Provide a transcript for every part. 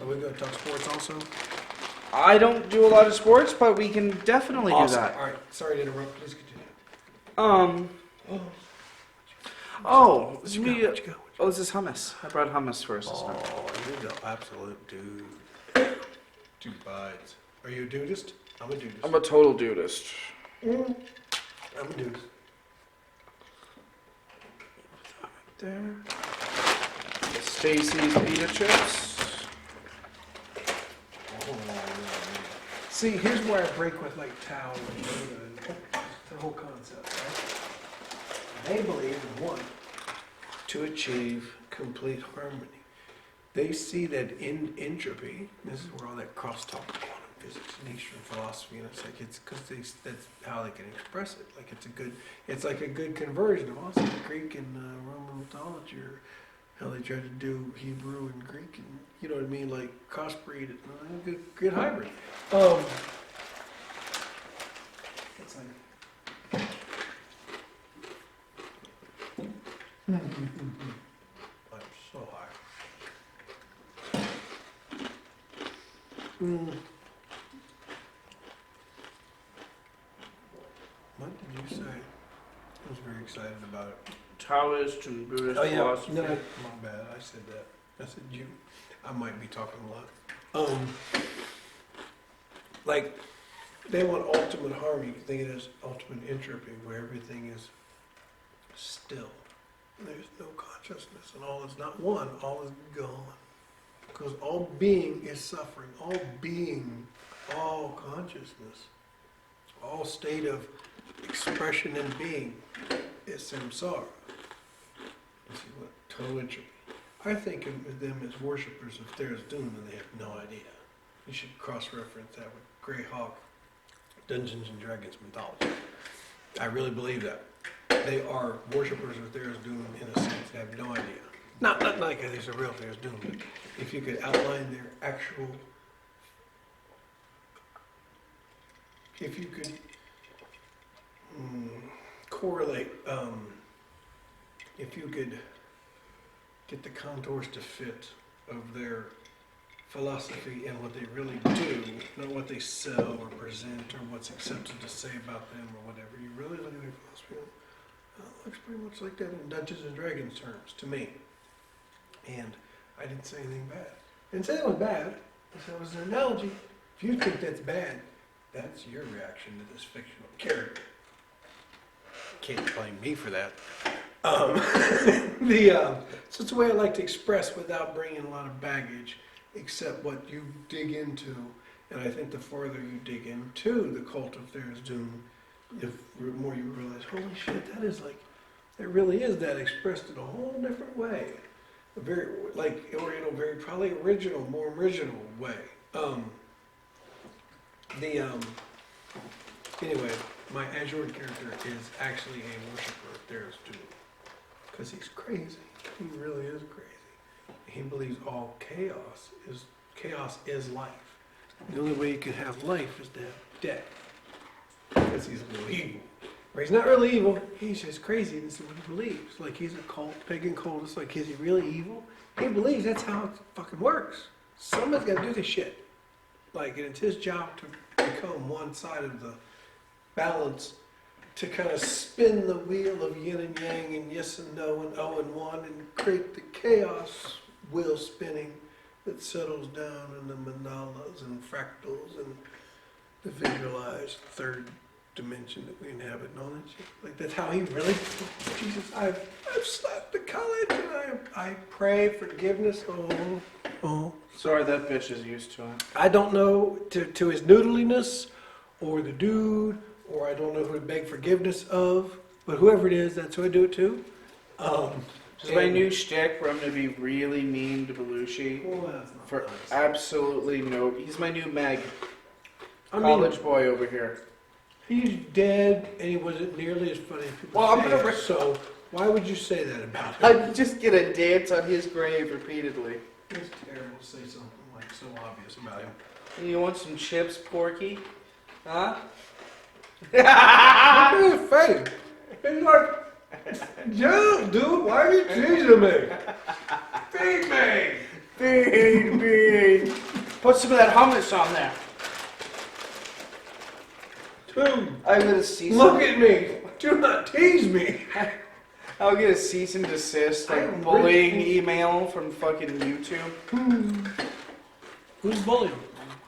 Are we going to talk sports also? I don't do a lot of sports, but we can definitely do that. All right. Sorry to interrupt. Please continue. This is hummus. I brought hummus for us this time. Oh, you're the absolute dude. Two bites. Are you a dudist? I'm a dudist. I'm a total dudist. I'm a dudist. There. Stacy's pita chips. Oh, see, here's where I break with like Tao and Yoda and the whole concept, right? They believe in one, to achieve complete harmony. They see that in entropy, this is where all that crosstalk of quantum physics and Eastern philosophy, and it's like it's because that's how they can express it. Like it's like a good conversion of also Greek and Roman mythology, or how they try to do Hebrew and Greek, and you know what I mean, like crossbreed it, good hybrid. It's like. I'm so high. What did you say? I was very excited about it. Taoist and Buddhist philosophy. No, my bad. I said that. I said you. I might be talking a lot. Like they want ultimate harmony. You think it is ultimate entropy, where everything is still. There's no consciousness, and all is not one. All is gone. Because all being is suffering. All being, all consciousness, all state of expression and being is samsara. You see what? Total entropy. I think of them as worshippers of Thera's Doom, and they have no idea. You should cross-reference that with Greyhawk, Dungeons and Dragons mythology. I really believe that. They are worshippers of Thera's Doom in a sense. They have no idea. Not like there's a real Thera's Doom, but if you could outline their actual, if you could correlate, if you could get the contours to fit of their philosophy and what they really do, not what they sell or present or what's accepted to say about them or whatever. You really look at their philosophy, it looks pretty much like that in Dungeons and Dragons terms to me. And I didn't say anything bad. I didn't say it was bad. I said it was an analogy. If you think that's bad, that's your reaction to this fictional character. Can't blame me for that. So it's the way I like to express without bringing a lot of baggage, except what you dig into. And I think the farther you dig into the cult of Thera's Doom, the more you realize, holy shit, that is like, it really is that expressed in a whole different way. A very, like, or in a very probably original, more original way. Anyway, my Azure character is actually a worshiper of Thera's Doom. Because he's crazy. He really is crazy. He believes all chaos is life. The only way you can have life is to have death. Because he's a little evil. Or he's not really evil, he's just crazy, and this is what he believes. Like he's a cult, pagan cult. It's like, is he really evil? He believes that's how it fucking works. Somebody's got to do this shit. Like, and it's his job to become one side of the balance, to kind of spin the wheel of yin and yang and yes and no and oh and one, and create the chaos wheel spinning that settles down in the mandalas and fractals and the visualized third dimension that we inhabit and all that shit. Like that's how he really, Jesus, I've slapped the college and I pray forgiveness. Oh. Sorry, that bitch is used to it. I don't know to his noodliness or the dude, or I don't know who to beg forgiveness of, but whoever it is, that's who I do it to. This is my new shtick where I'm going to be really mean to Belushi. Well, that's not for nice. Absolutely no. He's my new Meg. College boy over here. He's dead, and he wasn't nearly as funny as people say. So why would you say that about him? I'm just going to dance on his grave repeatedly. It's terrible to say something like so obvious about him. You want some chips, Porky? Huh? Look at his face. He's like, dude, why are you teasing me? Feed me! Feed me! Put some of that hummus on there. Dude, I'm gonna cease. look at me. Do not tease me. I'll get a cease and desist, like bullying email from fucking YouTube. Who's bullying?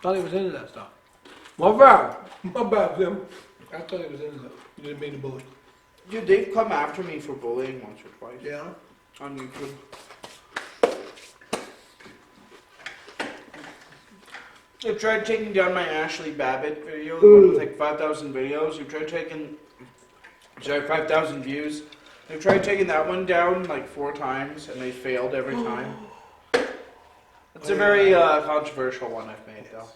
Thought he was into that stuff. My bad, Tim. I thought he was into that. You didn't mean to bully. Dude, they've come after me for bullying once or twice. Yeah. On YouTube. They've tried taking down my Ashley Babbitt video, the one with like 5,000 videos. They've tried taking, 5,000 views. They've tried taking that one down like 4 times, and they failed every time. It's a very controversial one I've made, though.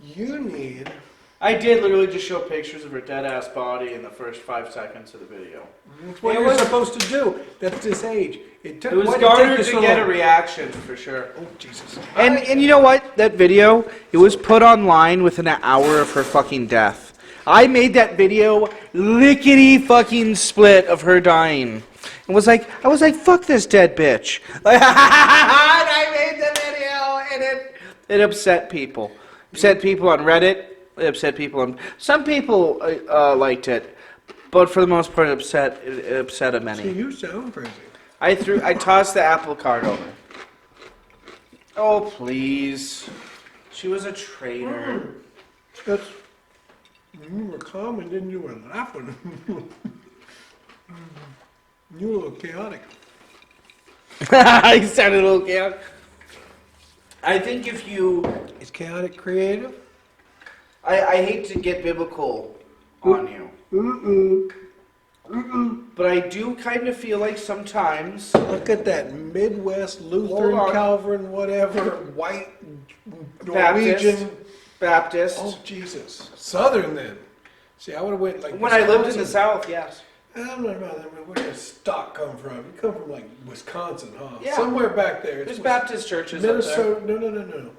You need... I did literally just show pictures of her dead-ass body in the first 5 seconds of the video. That's what you're supposed to do. That's this age. It was garnered to get a reaction, for sure. Oh, Jesus. And you know what? That video, it was put online within an hour of her fucking death. I made that video lickety fucking split of her dying. I was like, fuck this dead bitch. And I made the video, and it upset people. Upset people on Reddit. It upset people on... Some people liked it, but for the most part, it upset a many. See, you sound crazy. I tossed the apple cart over. Oh, please. She was a traitor. That's... You were calm and then you were laughing. You were a little chaotic. I sounded a little chaotic. I think if you... Is chaotic creative? I hate to get biblical on you. But I do kind of feel like sometimes... Look at that Midwest Lutheran, Calvin, whatever, white, Norwegian... Baptist. Oh, Jesus. Southern then. See, I would have went like... When I lived in the South, yes. I'm not about that. I mean, where does stock come from? You come from like Wisconsin, huh? Yeah. Somewhere back there. There's Baptist churches Minnesota. up there. No.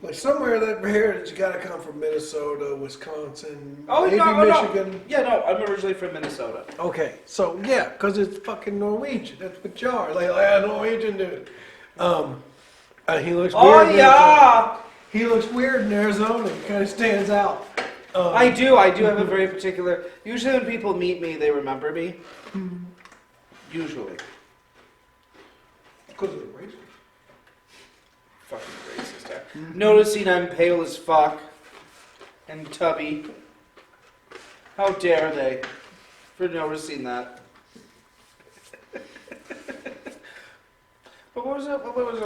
Like somewhere that heritage, you got to come from Minnesota, Wisconsin, maybe Michigan. No. Yeah, no, I'm originally from Minnesota. Okay, so yeah, because it's fucking Norwegian. That's what you are. Like Norwegian dude. He looks weird. Oh, yeah! He looks weird in Arizona. He kind of stands out. I do have a very particular... Usually when people meet me, they remember me. Usually. Because of the racist. Fucking racist. Noticing I'm pale as fuck. And tubby. How dare they? For noticing that. But what was it?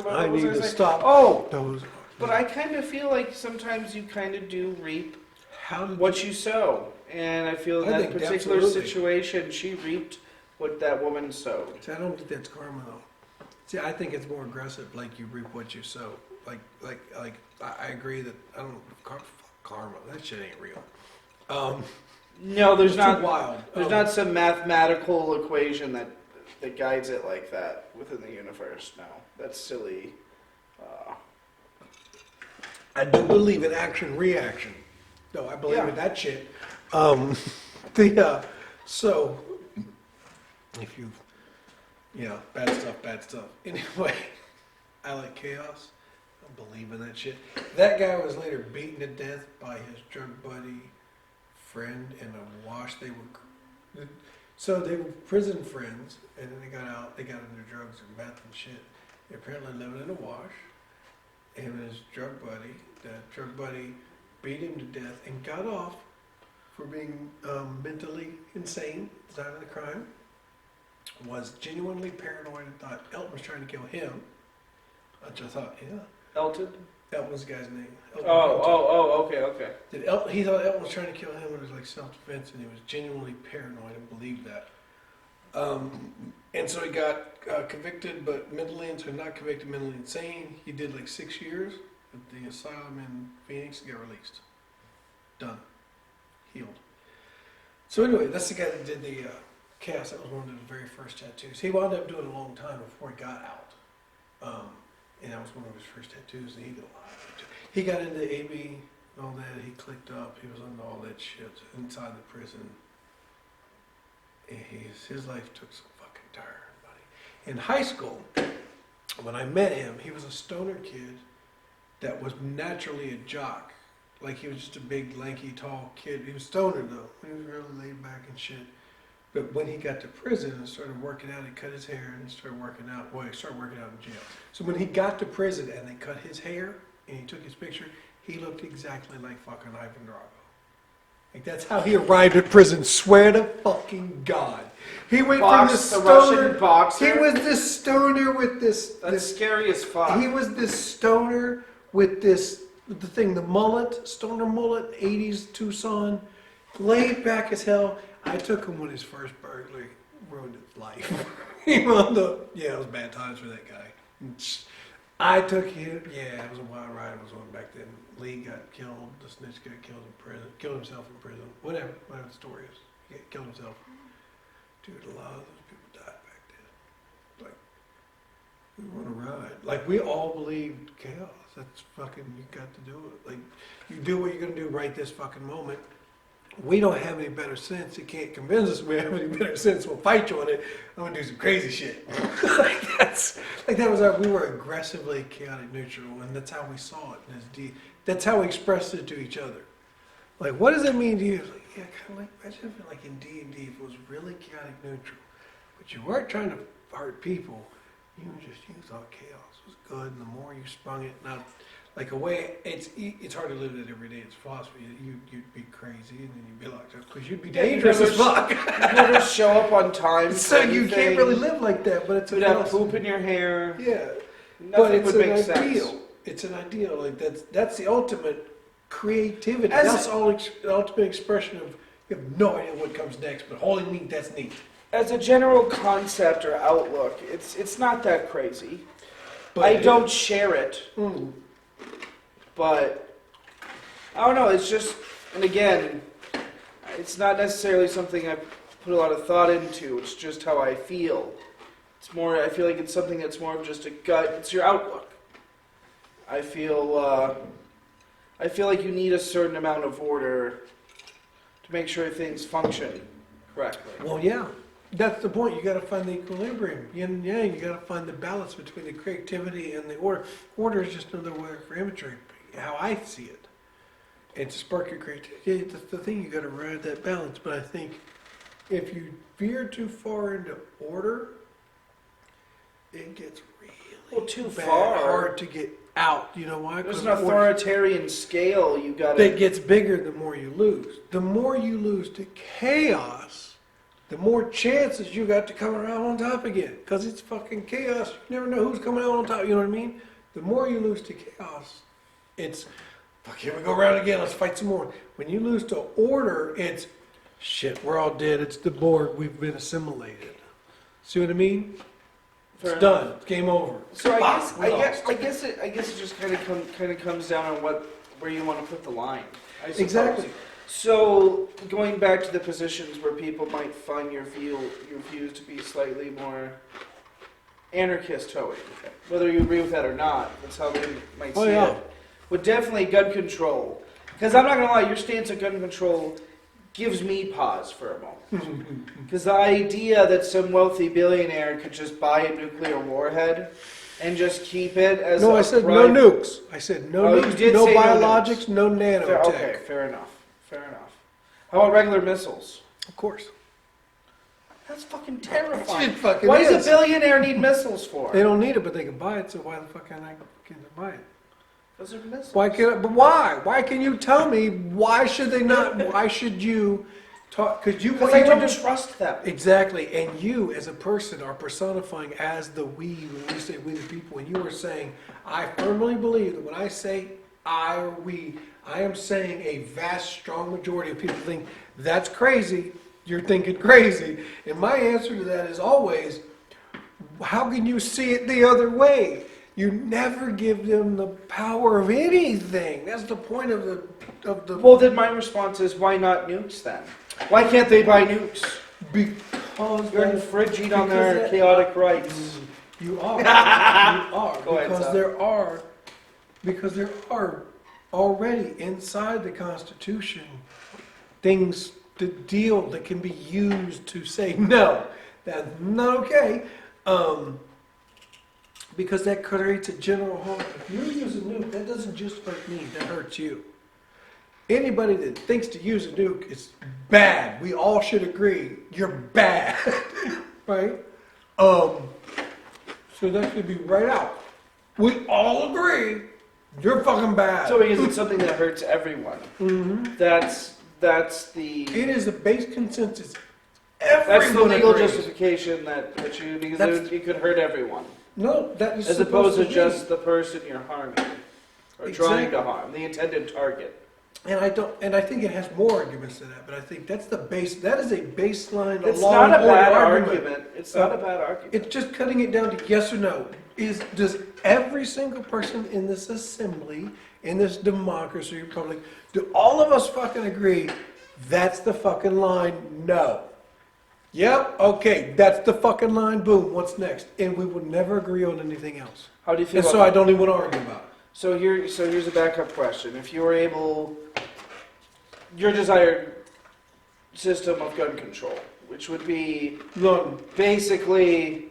I need to stop. Oh! Those. But I kind of feel like sometimes you kind of do reap How what you sow. And I feel in I that think particular absolutely. situation, she reaped what that woman sowed. See, I don't think that's karma though. See, I think it's more aggressive. Like you reap what you sow. Like I agree that I don't karma. That shit ain't real. No, there's It's not. too wild. There's not some mathematical equation that guides it like that within the universe. No, that's silly. I do believe in action reaction. No, I believe in that shit. So if you, bad stuff. Anyway, I like chaos. I believe in that shit. That guy was later beaten to death by his drug buddy, friend, in a wash. They were prison friends, and then they got out. They got into drugs and meth and shit. They apparently lived in a wash. Him and his drug buddy. The drug buddy beat him to death and got off for being mentally insane at the time of the crime. Was genuinely paranoid and thought Elton was trying to kill him. Which I thought, yeah. Elton? Elton was the guy's name. Okay. He thought Elton was trying to kill him, and it was like self-defense, and he was genuinely paranoid and believed that. And so he got convicted, but not convicted, mentally insane. He did like 6 years at the asylum in Phoenix and got released. Done. Healed. So anyway, that's the guy that did the cast. That was one of his very first tattoos. He wound up doing it a long time before he got out. And that was one of his first tattoos, and he did a lot of it. He got into AB and all that. He clicked up. He was into all that shit inside the prison. And his life took some fucking turn, buddy. In high school, when I met him, he was a stoner kid that was naturally a jock. Like he was just a big, lanky, tall kid. He was stoner though. He was really laid back and shit. But when he got to prison and started working out, he cut his hair and started working out. Well, he started working out in jail. So when he got to prison and they cut his hair and he took his picture, he looked exactly like fucking Ivan Drago. Like that's how he arrived at prison. Swear to fucking God. He went from this stoner. Russian boxer. He was this stoner with this. That's scary as fuck. He was this stoner with this, the thing, the mullet, stoner mullet, 80s Tucson, laid back as hell. I took him when his first burglary ruined his life. He wound up, yeah, it was bad times for that guy. I took him, yeah, it was a wild ride. It was one back then. Lee got killed, the snitch got killed in prison, killed himself in prison, whatever the story is. He killed himself. Dude, a lot of those people died back then. Like, we were on a ride. Like, we all believed chaos. That's fucking, you got to do it. Like, you do what you're gonna do right this fucking moment. We don't have any better sense. You can't convince us we have any better sense. We'll fight you on it. I'm gonna do some crazy shit. That was we were aggressively chaotic neutral, and that's how we saw it. That's how we expressed it to each other. Like, what does it mean to you? Like, yeah, kind of like, imagine if like in D&D, if it was really chaotic neutral, but you weren't trying to hurt people. You thought chaos was good, and the more you sprung it, not like a way, it's hard to live that every day. It's philosophy. You'd be crazy, and then you'd be locked up because you'd be dangerous as fuck. You never show up on time. So you can't really live like that. But it's you'd have poop in your hair. Yeah, nothing but it's would an make ideal. sense. It's an ideal. Like that's the ultimate creativity. As that's the ultimate expression of you have no idea what comes next, but holy neat, that's neat. As a general concept or outlook, it's not that crazy. But I don't share it. But I don't know, it's just, and again, it's not necessarily something I put a lot of thought into, it's just how I feel. It's more, I feel like it's something that's more of just a gut, it's your outlook. I feel like you need a certain amount of order to make sure things function correctly. Well, yeah, that's the point. You got to find the equilibrium, yin and yang. You got to find the balance between the creativity and the order. Order is just another word for imagery. How I see it, and to spark your creativity. That's the thing. You got to ride that balance. But I think if you veer too far into order, it gets really hard to get out. You know why? There's an authoritarian scale you got that gets bigger the more you lose. The more you lose to chaos, the more chances you got to come around on top again. Because it's fucking chaos. You never know who's coming out on top. You know what I mean? The more you lose to chaos, it's, fuck, here we go around again, let's fight some more. When you lose to order, it's, shit, we're all dead, it's the Borg, we've been assimilated. See what I mean? It's done, it's game over. So I guess it just kind of comes down on where you want to put the line. I suppose. Exactly. So going back to the positions where people might find your views to be slightly more anarchist toeing, whether you agree with that or not, that's how they might see it. Would definitely gun control, because I'm not gonna lie, your stance on gun control gives me pause for a moment. Because the idea that some wealthy billionaire could just buy a nuclear warhead and just keep it as no, I said no nukes. I said no nukes, no biologics, no nanotech. Okay, fair enough. How about regular missiles? Of course. That's fucking terrifying. It fucking What does a billionaire need missiles for? They don't need it, but they can buy it, so why the fuck can't they buy it? Those are missiles. But why? Why can you tell me? Why should they not? Why should you talk? Because I don't trust them. Exactly. And you, as a person, are personifying as the we when we say we the people. And you are saying, I firmly believe that when I say I or we, I am saying a vast, strong majority of people think that's crazy. You're thinking crazy. And my answer to that is always, how can you see it the other way? You never give them the power of anything. That's the point of the. Well, then my response is, why not nukes then? Why can't they buy nukes? Because you're infringing on their chaotic rights. You are. You are. Go ahead, because there are already inside the Constitution things that can be used to say no, that's not okay. Because that creates a general harm. If you use a nuke, that doesn't just hurt me, that hurts you. Anybody that thinks to use a nuke is bad. We all should agree, you're bad, right? So that should be right out. We all agree, you're fucking bad. So because it's something that hurts everyone. Mm-hmm. That's the. It is a base consensus. That's the legal agrees. justification that you because it could hurt everyone, No, that is as opposed to be. just the person you're harming or trying Exactly. to harm, the intended target. And I think it has more arguments to that, but I think that's the base. That is a baseline. It's long not a bad argument. argument. It's not a bad argument. It's just cutting it down to yes or no. Does every single person in this assembly, in this democracy republic, do all of us fucking agree that's the fucking line? No. Yep, okay, that's the fucking line, boom, what's next? And we will never agree on anything else. How do you feel And about so I don't even want to argue about it. So here's a backup question. If you were able, your desired system of gun control, which would be None. basically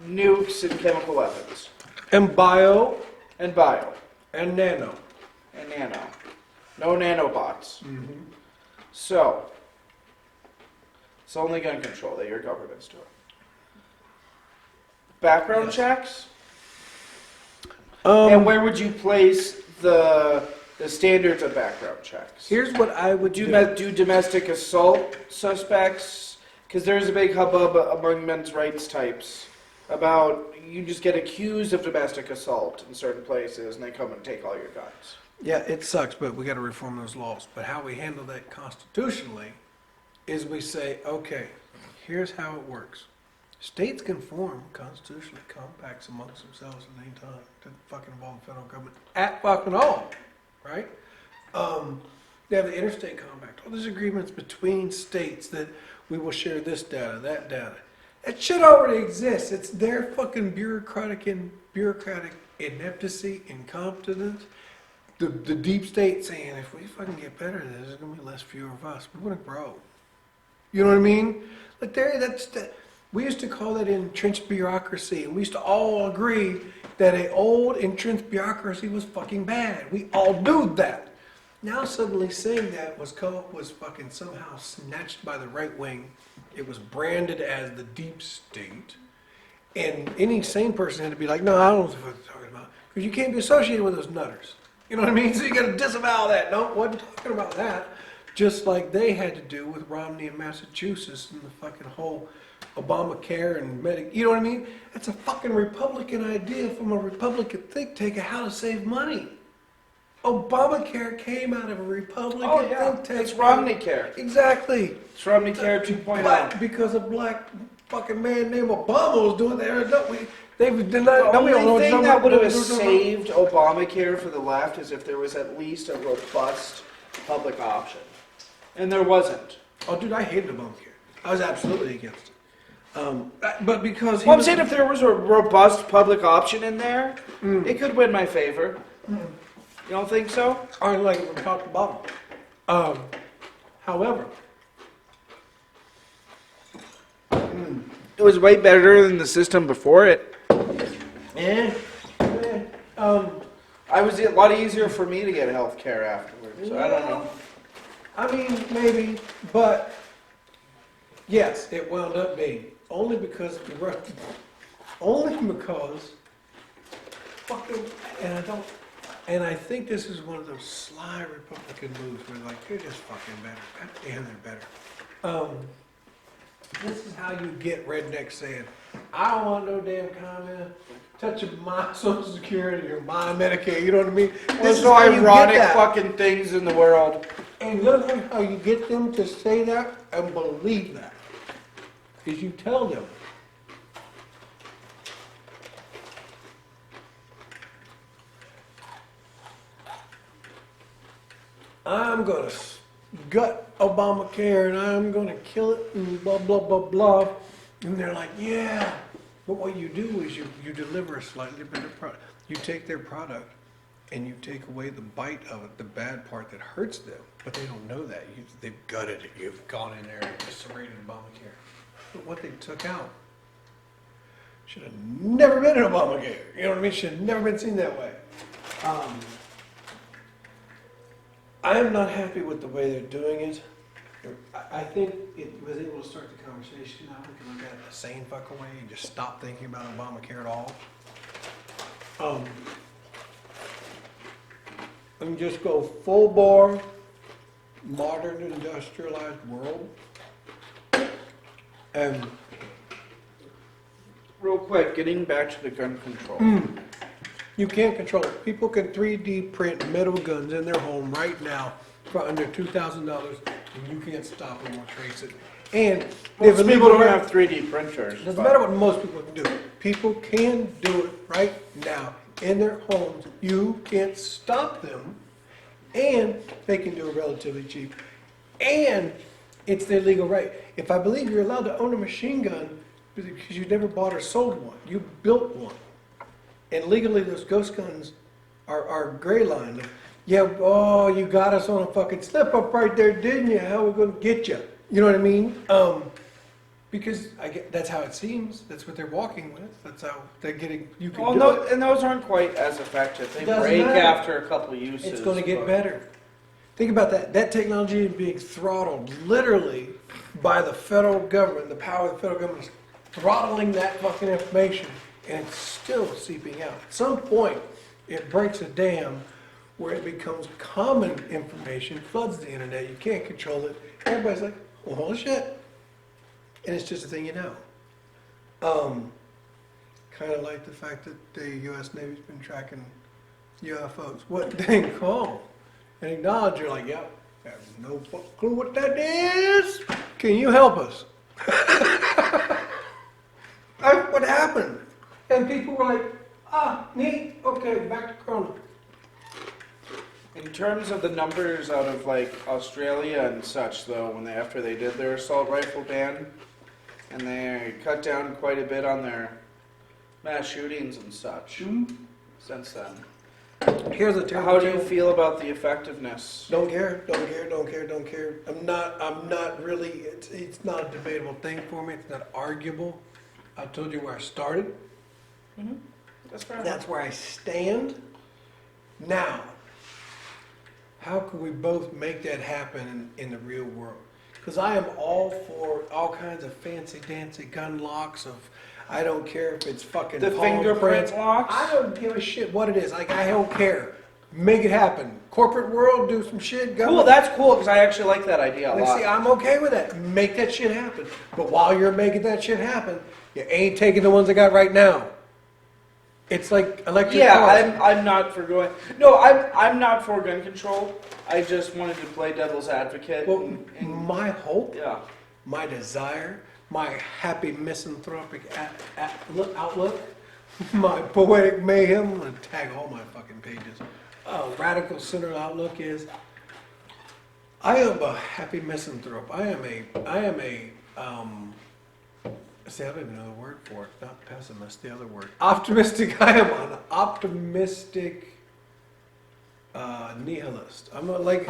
nukes and chemical weapons, And bio and bio, and nano. and nano. No nanobots. Mm-hmm. So, it's only gun control that your government's doing. Background Yes. checks? And where would you place the standards of background checks? Here's what I would do. Do domestic assault suspects? Because there's a big hubbub among men's rights types about you just get accused of domestic assault in certain places and they come and take all your guns. Yeah, it sucks, but we got to reform those laws. But how we handle that constitutionally is we say, okay, here's how it works. States can form constitutional compacts amongst themselves at any time. Doesn't fucking involve the federal government at fucking all, right? They have the interstate compact. All these agreements between states that we will share this data, that data. That shit already exists. It's their fucking bureaucratic ineptity, incompetence. The deep state saying, if we fucking get better at this, there's gonna be less fewer of us. We're gonna grow. You know what I mean? Like we used to call that entrenched bureaucracy, and we used to all agree that an old entrenched bureaucracy was fucking bad. We all knew that. Now suddenly saying that was fucking somehow snatched by the right wing. It was branded as the deep state, and any sane person had to be like, no, I don't know what the fuck you're talking about, because you can't be associated with those nutters. You know what I mean? So you got to disavow that. No, wasn't talking about that. Just like they had to do with Romney in Massachusetts and the fucking whole Obamacare and Medicaid. You know what I mean? That's a fucking Republican idea from a Republican think tank of how to save money. Obamacare came out of a Republican think tank. It's Romney Care. Exactly. It's Romney Care 2.0. But because a black fucking man named Obama was doing that, they've denied. The We don't know only what thing you're that would have talking about. saved Obamacare for the left is if there was at least a robust public option. And there wasn't. Oh, dude, I hated Obamacare. I was absolutely against it. But because Well, I'm saying if there was a robust public option in there, it could win my favor. You don't think so? I like it from top to bottom. However, It was way better than the system before it. eh, I was a lot easier for me to get health care afterwards. So I don't know. I mean, maybe, but yes, it wound up being only because fucking, and I think this is one of those sly Republican moves where like they're just fucking better. God damn, they're better. This is how you get rednecks saying, I don't want no damn comment touching my Social Security or my Medicare. You know what I mean? There's is so how you get ironic that. fucking things in the world. And literally how you get them to say that and believe that is you tell them, I'm going to gut Obamacare and I'm going to kill it and blah, blah, blah, blah. And they're like, yeah. But what you do is you deliver a slightly better product. You take their product and you take away the bite of it, the bad part that hurts them. But they don't know that. They've gutted it. You've gone in there and eviscerated Obamacare. But what they took out Should have never been in Obamacare. You know what I mean? Should have never been seen that way. I am not happy with the way they're doing it. I think it was able to start the conversation now. We can look at it in a sane fucking way and just stop thinking about Obamacare at all. And just go full bore, modern industrialized world. And Real quick, getting back to the gun control. you can't control it. People can 3D print metal guns in their home right now for under $2,000, and you can't stop them or trace it. And Most people don't have 3D printers. Doesn't matter what most people can do. People can do it right now in their homes. You can't stop them, and they can do it relatively cheap. And it's their legal right. If I believe you're allowed to own a machine gun because you never bought or sold one, you built one. And legally, those ghost guns are gray line. Yeah, oh, you got us on a fucking slip up right there, didn't you? How are we going to get you? You know what I mean? Because that's how it seems. That's what they're walking with. That's how they're getting. You can do it. And those aren't quite as effective. They Doesn't break matter. after a couple uses. It's going to get better. Think about that. That technology is being throttled literally by the federal government. The power of the federal government is throttling that fucking information, and it's still seeping out. At some point, it breaks a dam where it becomes common information, floods the internet. You can't control it. Everybody's like, well, holy shit. And it's just a thing you know. Kind of like the fact that the U.S. Navy's been tracking UFOs. What dang call? And acknowledge, you're like, yep, I have no clue what that is. Can you help us? What happened? And people were like, neat, okay, back to Corona. In terms of the numbers out of like Australia and such, though, after they did their assault rifle ban, and they cut down quite a bit on their mass shootings and such since then. Here's a terrible How do you tale. feel about the effectiveness? Don't care. I'm not really, it's not a debatable thing for me. It's not arguable. I told you where I started. That's fair. That's where I stand. Now, how can we both make that happen in the real world? Because I am all for all kinds of fancy dancy gun locks of, I don't care if it's fucking The palm fingerprint prints. locks? I don't give a shit what it is. Like, I don't care. Make it happen. Corporate world, do some shit. Cool, Government. that's cool, because I actually like that idea a Like, lot. see, I'm okay with that. Make that shit happen. But while you're making that shit happen, you ain't taking the ones I got right now. It's like electric cars. I'm not for going. No, I'm not for gun control. I just wanted to play devil's advocate. Well, my hope, yeah. my desire, my happy misanthropic outlook, my poetic mayhem, I'm gonna tag all my fucking pages. Radical centered outlook is, I am a happy misanthrope. I am a see, I don't even know the word for it. Not pessimist, the other word. Optimistic. I am an optimistic nihilist. I'm like,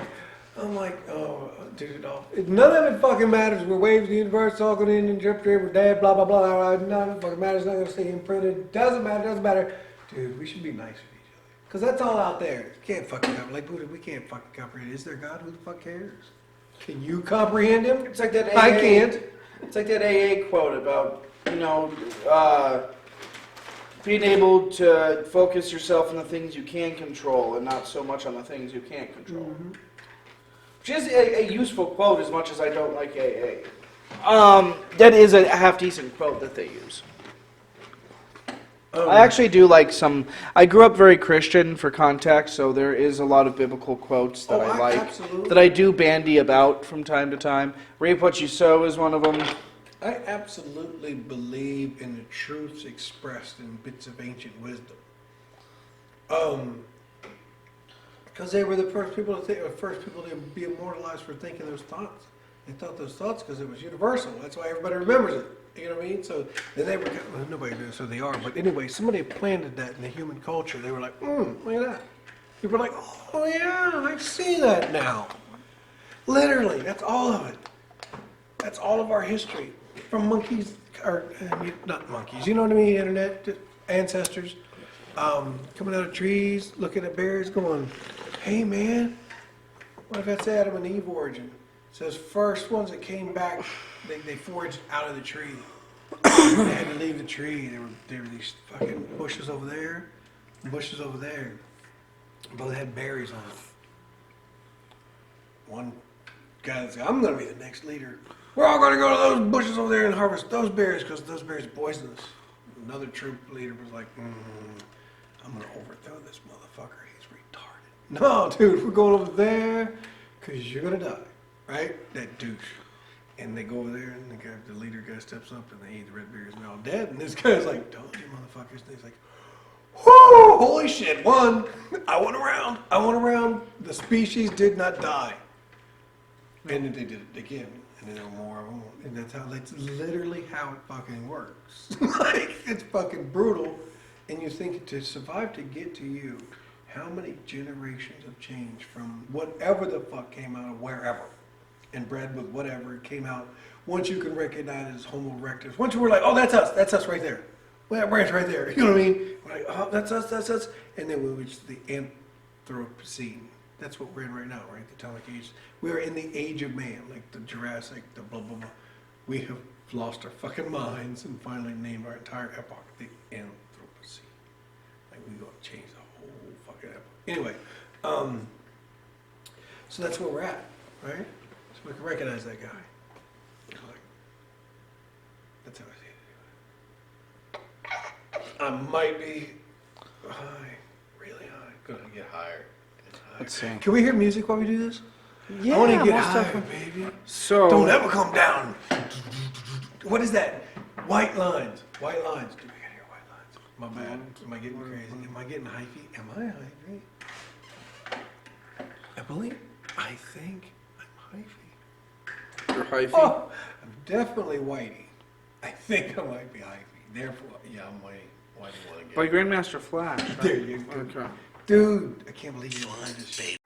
oh, dude, none of it fucking matters. We're waves of the universe, all going in and drip, we're dead, blah, blah, blah. None of it fucking matters. Not going to stay imprinted. Doesn't matter. Dude, we should be nice with each other. Because that's all out there. You can't fucking comprehend. Like Buddha, we can't fucking comprehend. Is there God? Who the fuck cares? Can you comprehend him? It's like that AA, I can't. It's like that AA quote about, being able to focus yourself on the things you can control and not so much on the things you can't control. Mm-hmm. Which is a useful quote as much as I don't like AA. That is a half-decent quote that they use. I actually do like some. I grew up very Christian for context, so there is a lot of biblical quotes that I like, absolutely. that I do bandy about from time to time. Reap what you sow is one of them. I absolutely believe in the truths expressed in bits of ancient wisdom. Because they were the first people to be immortalized for thinking those thoughts. They thought those thoughts because it was universal. That's why everybody remembers it. You know what I mean? So then they were, well, nobody knows who they are, but anyway, somebody planted that in the human culture. They were like, look at that. People were like, oh yeah, I see that now. Literally, that's all of it. That's all of our history. from monkeys, or not monkeys, you know what I mean, internet ancestors, coming out of trees, looking at bears, going, hey man, what if that's Adam and Eve origin? It says first ones that came back, they foraged out of the tree. They had to leave the tree. There were these fucking bushes over there, bushes over there. Both had berries on them. One guy said, I'm going to be the next leader. We're all going to go to those bushes over there and harvest those berries because those berries are poisonous. Another troop leader was like, I'm going to overthrow this motherfucker. He's retarded. No, dude, we're going over there because you're going to die. Right? That douche. And they go over there and the leader guy steps up and they eat the red berries and they're all dead. And this guy's like, don't you motherfuckers. And he's like, whoo, holy shit, one. I went around. The species did not die. And then they did it again. And then there were more of them. And that's literally how it fucking works. Like, it's fucking brutal. And you think to survive to get to you, how many generations of change from whatever the fuck came out of wherever and bred with whatever came out. Once you can recognize it as Homo erectus. Once you were like, oh, that's us right there. Well, that branch right there. You know what I mean? We're like, oh, that's us. And then we reach the Anthropocene. That's what we're in right now, right? The atomic age. We are in the age of man, like the Jurassic, the blah, blah, blah. We have lost our fucking minds and finally named our entire epoch the Anthropocene. Like, we gonna change the whole fucking epoch. Anyway, so that's where we're at, right? So we can recognize that guy. Like, that's how I see it. I might be high, really high. Gonna get higher. Let's see. Can we hear music while we do this? Yeah, I want to get most high, definitely. baby. So Don't ever come down. What is that? White lines. White lines. Dude, I gotta hear white lines. My bad. Am I getting crazy? Am I getting hyphy? Am I hyphy? I think I'm hyphy. You're hyphy. Oh, I'm definitely whitey. I think I might be hyphy. Therefore, yeah, I'm whitey. Why do you want to get By Grandmaster Flash. Right? There you go. Okay. Dude, I can't believe you don't know this.